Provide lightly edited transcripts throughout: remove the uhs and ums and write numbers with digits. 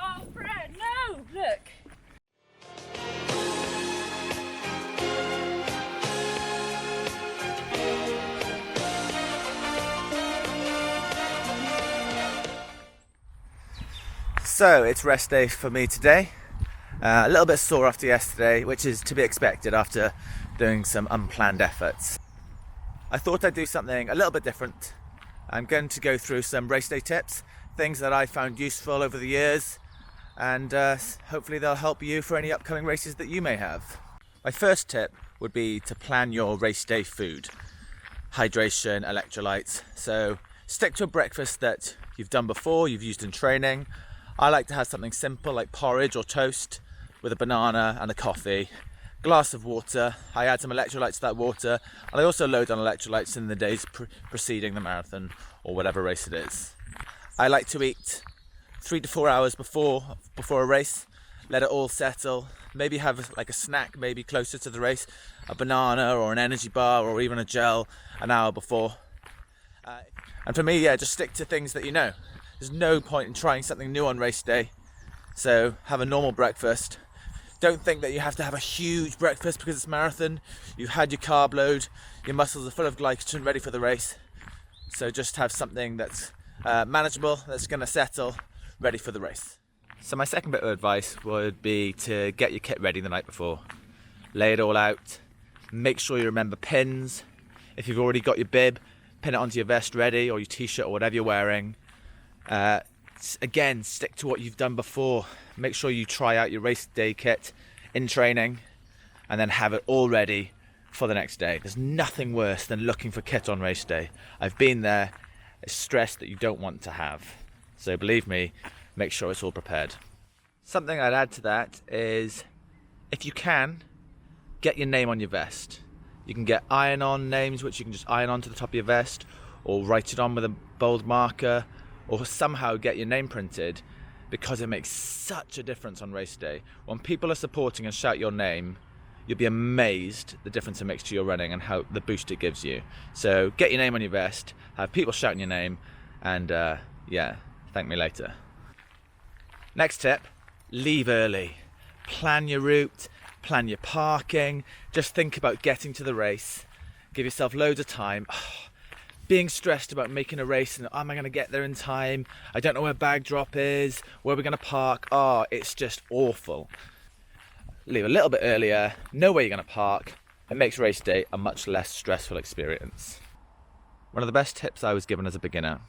Oh, Fred, no! Look! So it's rest day for me today. A little bit sore after yesterday, which is to be expected after doing some unplanned efforts. I thought I'd do something a little bit different. I'm going to go through some race day tips, things that I found useful over the years, and hopefully they'll help you for any upcoming races that you may have. My first tip would be to plan your race day food, hydration, electrolytes. So stick to a breakfast that you've done before, you've used in training. I like to have something simple like porridge or toast with a banana and a coffee, glass of water. I add some electrolytes to that water, and I also load on electrolytes in the days preceding the marathon or whatever race it is. I like to eat 3 to 4 hours before a race, let it all settle, maybe have like a snack maybe closer to the race, a banana or an energy bar or even a gel an hour before. And for me, just stick to things that you know. There's no point in trying something new on race day, so have a normal breakfast. Don't think that you have to have a huge breakfast because it's marathon. You've had your carb load, your muscles are full of glycogen ready for the race. So just have something that's manageable, that's going to settle, ready for the race. So my second bit of advice would be to get your kit ready the night before. Lay it all out. Make sure you remember pins. If you've already got your bib, pin it onto your vest ready, or your t-shirt or whatever you're wearing. Again, stick to what you've done before. Make sure you try out your race day kit in training and then have it all ready for the next day. There's nothing worse than looking for kit on race day. I've been there. It's stress that you don't want to have. So believe me, make sure it's all prepared. Something I'd add to that is, if you can, get your name on your vest. You can get iron-on names, which you can just iron onto the top of your vest, or write it on with a bold marker, or somehow get your name printed, because it makes such a difference on race day. When people are supporting and shout your name, you'll be amazed the difference it makes to your running and how the boost it gives you. So get your name on your vest, have people shouting your name, and thank me later. Next tip, leave early. Plan your route, plan your parking, just think about getting to the race. Give yourself loads of time. Being stressed about making a race and am I going to get there in time? I don't know where bag drop is, where we're going to park. It's just awful. Leave a little bit earlier, know where you're going to park. It makes race day a much less stressful experience. One of the best tips I was given as a beginner,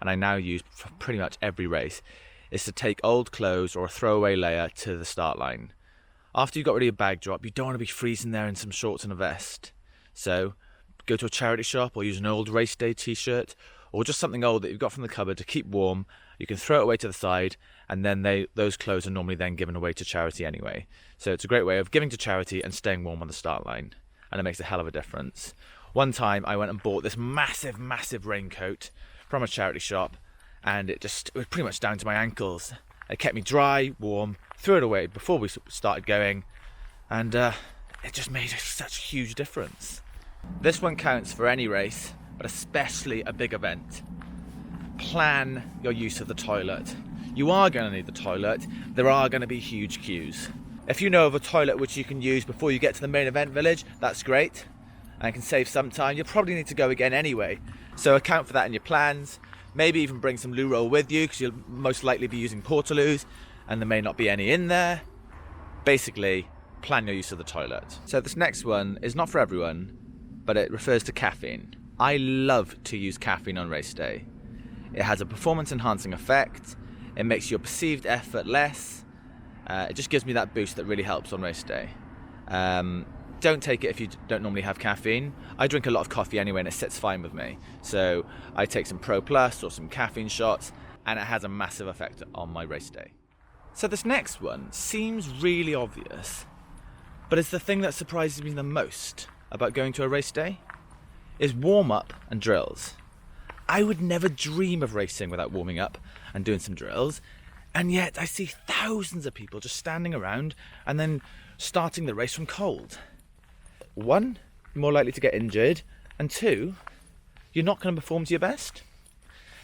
and I now use for pretty much every race, is to take old clothes or a throwaway layer to the start line. After you've got rid of your bag drop, you don't want to be freezing there in some shorts and a vest. So go to a charity shop or use an old race day t-shirt or just something old that you've got from the cupboard to keep warm. You can throw it away to the side, and then those clothes are normally then given away to charity anyway. So it's a great way of giving to charity and staying warm on the start line, and it makes a hell of a difference. One time I went and bought this massive raincoat from a charity shop, and it was pretty much down to my ankles. It kept me dry, warm, threw it away before we started going, and it just made such a huge difference. This one counts for any race, but especially a big event. Plan your use of the toilet. You are going to need the toilet. There are going to be huge queues. If you know of a toilet which you can use before you get to the main event village, that's great, and can save some time. You'll probably need to go again anyway, so account for that in your plans. Maybe even bring some loo roll with you, because you'll most likely be using portaloos and there may not be any in there. Basically, plan your use of the toilet. So this next one is not for everyone, but it refers to caffeine. I love to use caffeine on race day. It has a performance enhancing effect. It makes your perceived effort less. It just gives me that boost that really helps on race day. Don't take it if you don't normally have caffeine. I drink a lot of coffee anyway and it sits fine with me. So I take some Pro Plus or some caffeine shots, and it has a massive effect on my race day. So this next one seems really obvious, but it's the thing that surprises me the most about going to a race day, is warm up and drills. I would never dream of racing without warming up and doing some drills, and yet I see thousands of people just standing around and then starting the race from cold. One, you're more likely to get injured, and two, you're not going to perform to your best.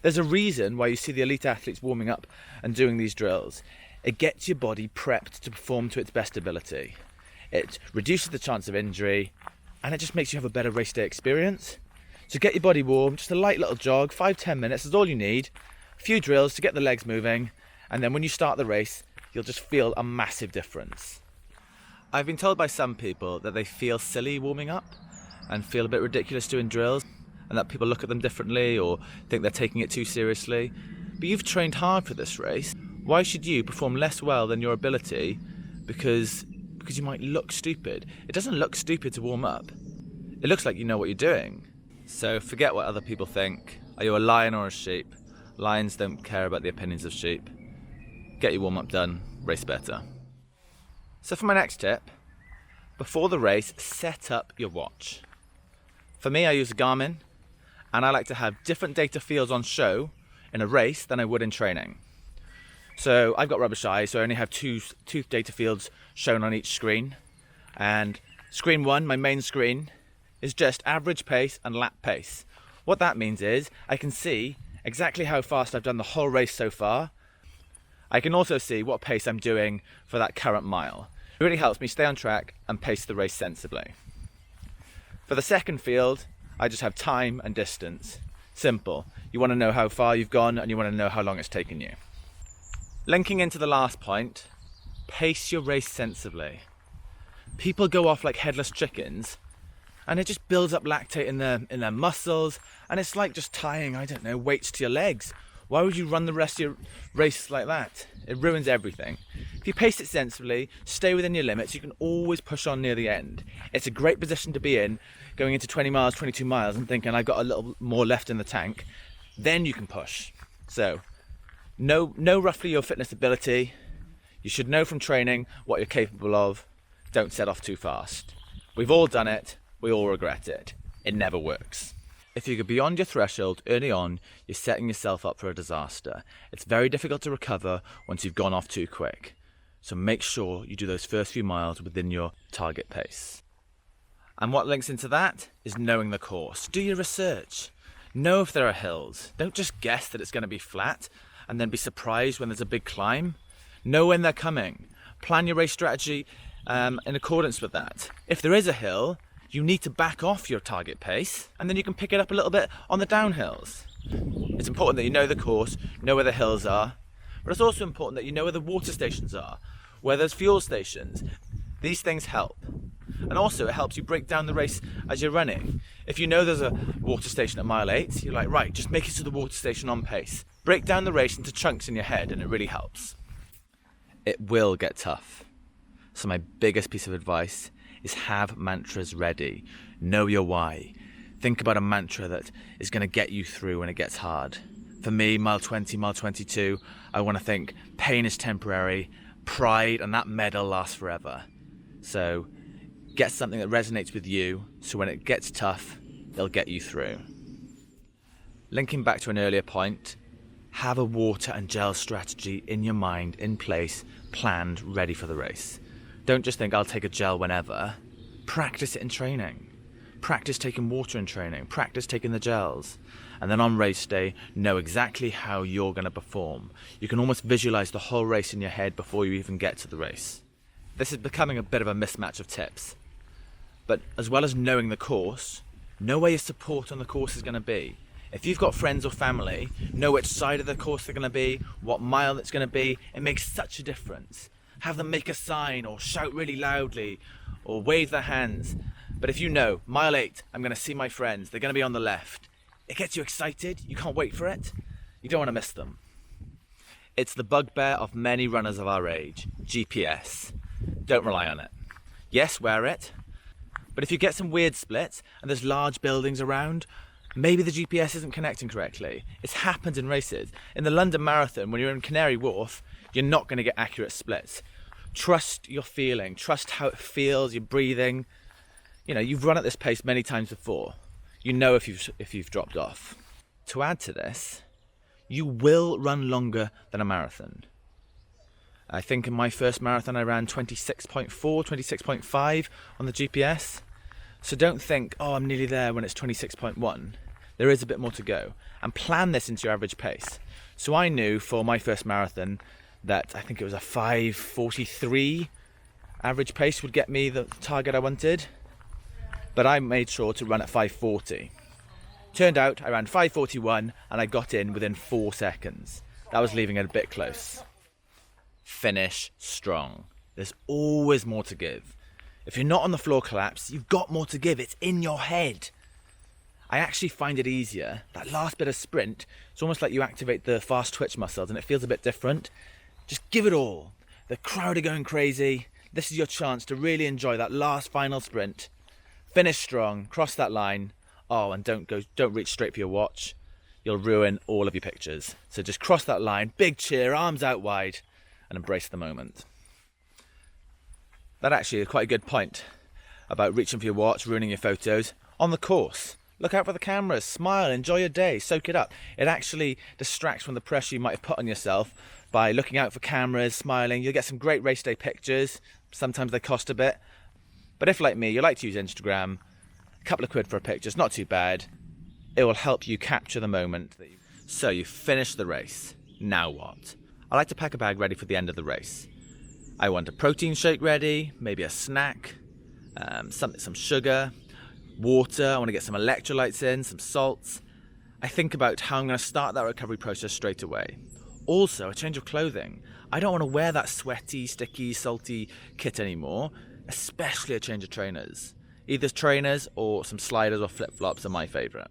There's a reason why you see the elite athletes warming up and doing these drills. It gets your body prepped to perform to its best ability. It reduces the chance of injury, and it just makes you have a better race day experience. So get your body warm, just a light little jog, 5-10 minutes is all you need. A few drills to get the legs moving, and then when you start the race, you'll just feel a massive difference. I've been told by some people that they feel silly warming up and feel a bit ridiculous doing drills, and that people look at them differently or think they're taking it too seriously. But you've trained hard for this race. Why should you perform less well than your ability because you might look stupid? It doesn't look stupid to warm up. It looks like you know what you're doing. So forget what other people think. Are you a lion or a sheep? Lions don't care about the opinions of sheep. Get your warm up done, race better. So for my next tip, before the race, set up your watch. For me, I use a Garmin, and I like to have different data fields on show in a race than I would in training. So I've got rubbish eyes, so I only have two data fields shown on each screen. And screen 1, my main screen, is just average pace and lap pace. What that means is I can see exactly how fast I've done the whole race so far. I can also see what pace I'm doing for that current mile. It really helps me stay on track and pace the race sensibly. For the second field, I just have time and distance. Simple. You want to know how far you've gone and you want to know how long it's taken you. Linking into the last point, pace your race sensibly. People go off like headless chickens, and it just builds up lactate in their muscles, and it's like just tying, I don't know, weights to your legs. Why would you run the rest of your race like that? It ruins everything. If you pace it sensibly, stay within your limits, you can always push on near the end. It's a great position to be in, going into 20 miles, 22 miles, and thinking I've got a little more left in the tank. Then you can push. So, know roughly your fitness ability. You should know from training what you're capable of. Don't set off too fast. We've all done it. We all regret it. It never works. If you go beyond your threshold early on, you're setting yourself up for a disaster. It's very difficult to recover once you've gone off too quick. So make sure you do those first few miles within your target pace. And what links into that is knowing the course. Do your research. Know if there are hills. Don't just guess that it's going to be flat and then be surprised when there's a big climb. Know when they're coming. Plan your race strategy in accordance with that. If there is a hill, you need to back off your target pace, and then you can pick it up a little bit on the downhills. It's important that you know the course, know where the hills are, but it's also important that you know where the water stations are, where there's fuel stations. These things help. And also it helps you break down the race as you're running. If you know there's a water station at mile 8, you're like, right, just make it to the water station on pace. Break down the race into chunks in your head, and it really helps. It will get tough. So my biggest piece of advice is have mantras ready. Know your why. Think about a mantra that is going to get you through when it gets hard. For me, mile 20, mile 22, I want to think pain is temporary, pride and that medal lasts forever. So get something that resonates with you, so when it gets tough, they'll get you through. Linking back to an earlier point, have a water and gel strategy in your mind, in place, planned, ready for the race. Don't just think I'll take a gel whenever. Practice it in training. Practice taking water in training. Practice taking the gels. And then on race day, know exactly how you're going to perform. You can almost visualize the whole race in your head before you even get to the race. This is becoming a bit of a mismatch of tips. But as well as knowing the course, know where your support on the course is going to be. If you've got friends or family, know which side of the course they're going to be, what mile it's going to be. It makes such a difference. Have them make a sign or shout really loudly or wave their hands. But if you know, mile 8, I'm going to see my friends, they're going to be on the left. It gets you excited, you can't wait for it. You don't want to miss them. It's the bugbear of many runners of our age, GPS. Don't rely on it. Yes, wear it. But if you get some weird splits and there's large buildings around, maybe the GPS isn't connecting correctly. It's happened in races. In the London Marathon, when you're in Canary Wharf, you're not going to get accurate splits. Trust your feeling. Trust how it feels, your breathing. You know, you've run at this pace many times before. You know if you've dropped off. To add to this, you will run longer than a marathon. I think in my first marathon I ran 26.4, 26.5 on the GPS. So don't think, oh, I'm nearly there when it's 26.1. There is a bit more to go. And plan this into your average pace. So I knew for my first marathon that I think it was a 5:43 average pace would get me the target I wanted, but I made sure to run at 5:40. Turned out I ran 5:41 and I got in within 4 seconds. That was leaving it a bit close. Finish strong. There's always more to give. If you're not on the floor collapse, you've got more to give. It's in your head. I actually find it easier. That last bit of sprint, it's almost like you activate the fast twitch muscles and it feels a bit different. Just give it all. The crowd are going crazy. This is your chance to really enjoy that last final sprint. Finish strong, cross that line. Oh, and don't reach straight for your watch. You'll ruin all of your pictures. So just cross that line, big cheer, arms out wide, and embrace the moment. That actually is quite a good point about reaching for your watch, ruining your photos. On the course, look out for the cameras, smile, enjoy your day, soak it up. It actually distracts from the pressure you might have put on yourself by looking out for cameras, smiling. You'll get some great race day pictures. Sometimes they cost a bit. But if, like me, you like to use Instagram, a couple of quid for a picture, it's not too bad. It will help you capture the moment. So you finished the race. Now what? I like to pack a bag ready for the end of the race. I want a protein shake ready, maybe a snack, some sugar, water. I want to get some electrolytes in, some salts. I think about how I'm going to start that recovery process straight away. Also, a change of clothing. I don't want to wear that sweaty, sticky, salty kit anymore, especially a change of trainers. Either trainers or some sliders or flip-flops are my favourite.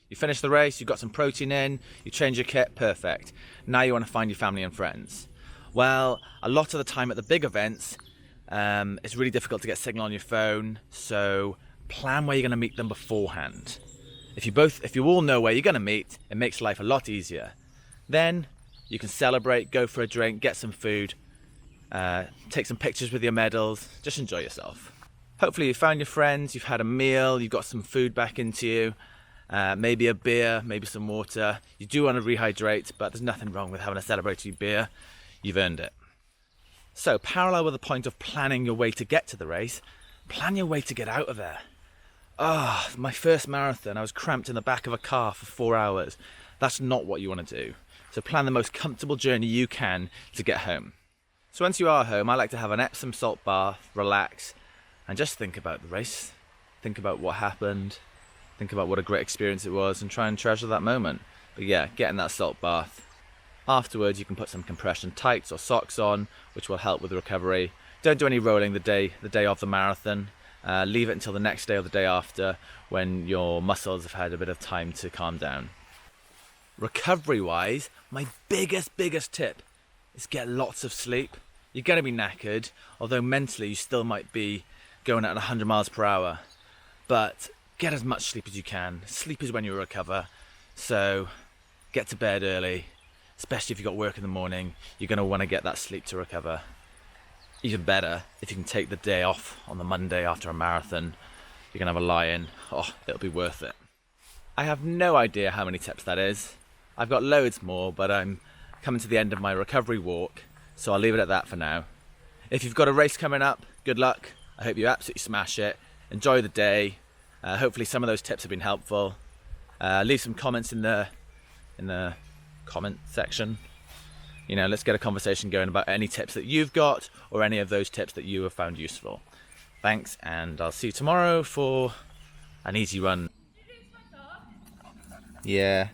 You finish the race, you've got some protein in, you change your kit, perfect. Now you want to find your family and friends. Well, a lot of the time at the big events, it's really difficult to get signal on your phone, so plan where you're going to meet them beforehand. If you all know where you're going to meet, it makes life a lot easier. Then you can celebrate, go for a drink, get some food, take some pictures with your medals, just enjoy yourself. Hopefully you found your friends, you've had a meal, you've got some food back into you, maybe a beer, maybe some water. You do want to rehydrate, but there's nothing wrong with having a celebratory beer. You've earned it. So parallel with the point of planning your way to get to the race, plan your way to get out of there. My first marathon, I was cramped in the back of a car for 4 hours. That's not what you want to do. So plan the most comfortable journey you can to get home. So once you are home, I like to have an Epsom salt bath, relax, and just think about the race. Think about what happened. Think about what a great experience it was and try and treasure that moment. But yeah, get in that salt bath. Afterwards, you can put some compression tights or socks on, which will help with the recovery. Don't do any rolling the day of the marathon. Leave it until the next day or the day after when your muscles have had a bit of time to calm down. Recovery-wise, my biggest tip is get lots of sleep. You're going to be knackered, although mentally you still might be going at 100 miles per hour. But get as much sleep as you can. Sleep is when you recover. So get to bed early, especially if you've got work in the morning. You're going to want to get that sleep to recover. Even better, if you can take the day off on the Monday after a marathon, you're going to have a lie-in. It'll be worth it. I have no idea how many tips that is. I've got loads more, but I'm coming to the end of my recovery walk, so I'll leave it at that for now. If you've got a race coming up, good luck. I hope you absolutely smash it. Enjoy the day. Hopefully some of those tips have been helpful. Leave some comments in the comment section. Let's get a conversation going about any tips that you've got or any of those tips that you have found useful. Thanks, and I'll see you tomorrow for an easy run. Yeah.